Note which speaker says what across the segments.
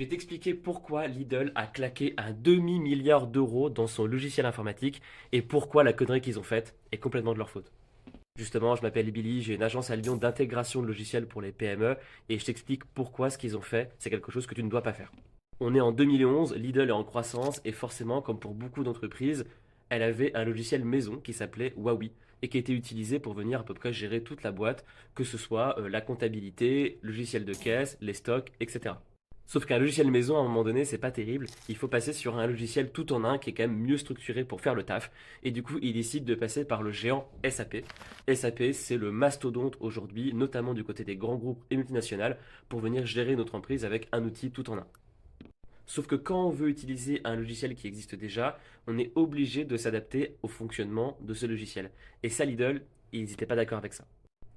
Speaker 1: Je vais t'expliquer pourquoi Lidl a claqué un demi-milliard d'euros dans son logiciel informatique et pourquoi la connerie qu'ils ont faite est complètement de leur faute. Justement, je m'appelle Billy, j'ai une agence à Lyon d'intégration de logiciels pour les PME et je t'explique pourquoi ce qu'ils ont fait, c'est quelque chose que tu ne dois pas faire. On est en 2011, Lidl est en croissance et forcément, comme pour beaucoup d'entreprises, elle avait un logiciel maison qui s'appelait Wawi et qui était utilisé pour venir à peu près gérer toute la boîte, que ce soit la comptabilité, logiciel de caisse, les stocks, etc. Sauf qu'un logiciel maison, à un moment donné, c'est pas terrible. Il faut passer sur un logiciel tout en un qui est quand même mieux structuré pour faire le taf. Et du coup, il décide de passer par le géant SAP. SAP, c'est le mastodonte aujourd'hui, notamment du côté des grands groupes et multinationales, pour venir gérer notre entreprise avec un outil tout en un. Sauf que quand on veut utiliser un logiciel qui existe déjà, on est obligé de s'adapter au fonctionnement de ce logiciel. Et ça, Lidl, ils n'étaient pas d'accord avec ça.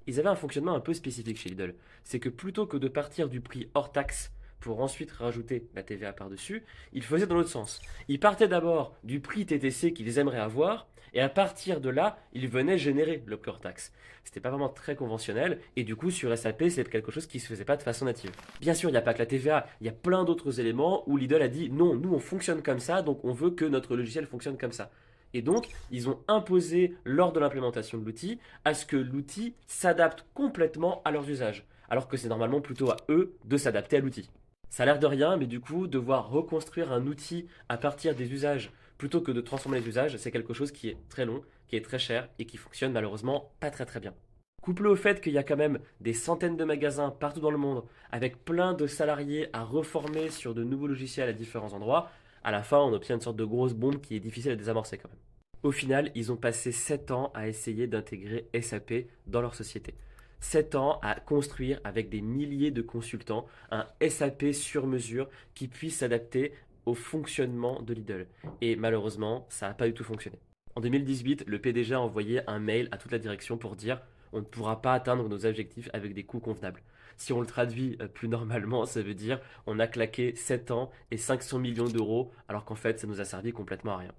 Speaker 1: Ils avaient un fonctionnement un peu spécifique chez Lidl. C'est que plutôt que de partir du prix hors taxe pour ensuite rajouter la TVA par-dessus, ils faisaient dans l'autre sens. Ils partaient d'abord du prix TTC qu'ils aimeraient avoir, et à partir de là, ils venaient générer le prix hors taxe. C'était pas vraiment très conventionnel, et du coup, sur SAP, c'est quelque chose qui se faisait pas de façon native. Bien sûr, il n'y a pas que la TVA, il y a plein d'autres éléments où Lidl a dit non, nous on fonctionne comme ça, donc on veut que notre logiciel fonctionne comme ça. Et donc, ils ont imposé lors de l'implémentation de l'outil à ce que l'outil s'adapte complètement à leurs usages, alors que c'est normalement plutôt à eux de s'adapter à l'outil. Ça a l'air de rien, mais du coup, devoir reconstruire un outil à partir des usages plutôt que de transformer les usages, c'est quelque chose qui est très long, qui est très cher et qui fonctionne malheureusement pas très très bien. Couplé au fait qu'il y a quand même des centaines de magasins partout dans le monde, avec plein de salariés à reformer sur de nouveaux logiciels à différents endroits, à la fin on obtient une sorte de grosse bombe qui est difficile à désamorcer quand même. Au final, ils ont passé 7 ans à essayer d'intégrer SAP dans leur société. 7 ans à construire avec des milliers de consultants un SAP sur mesure qui puisse s'adapter au fonctionnement de Lidl. Et malheureusement, ça n'a pas du tout fonctionné. En 2018, le PDG a envoyé un mail à toute la direction pour dire on ne pourra pas atteindre nos objectifs avec des coûts convenables. Si on le traduit plus normalement, ça veut dire on a claqué 7 ans et 500 millions d'euros alors qu'en fait ça nous a servi complètement à rien.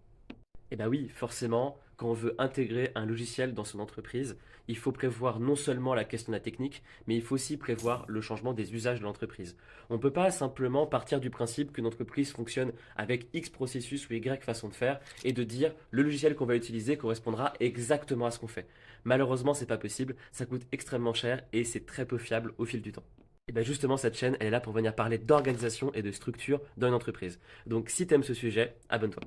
Speaker 1: Eh bien oui, forcément, quand on veut intégrer un logiciel dans son entreprise, il faut prévoir non seulement la question de la technique, mais il faut aussi prévoir le changement des usages de l'entreprise. On ne peut pas simplement partir du principe qu'une entreprise fonctionne avec X processus ou Y façon de faire et de dire le logiciel qu'on va utiliser correspondra exactement à ce qu'on fait. Malheureusement, c'est pas possible, ça coûte extrêmement cher et c'est très peu fiable au fil du temps. Et bien justement, cette chaîne, elle est là pour venir parler d'organisation et de structure dans une entreprise. Donc si tu aimes ce sujet, abonne-toi.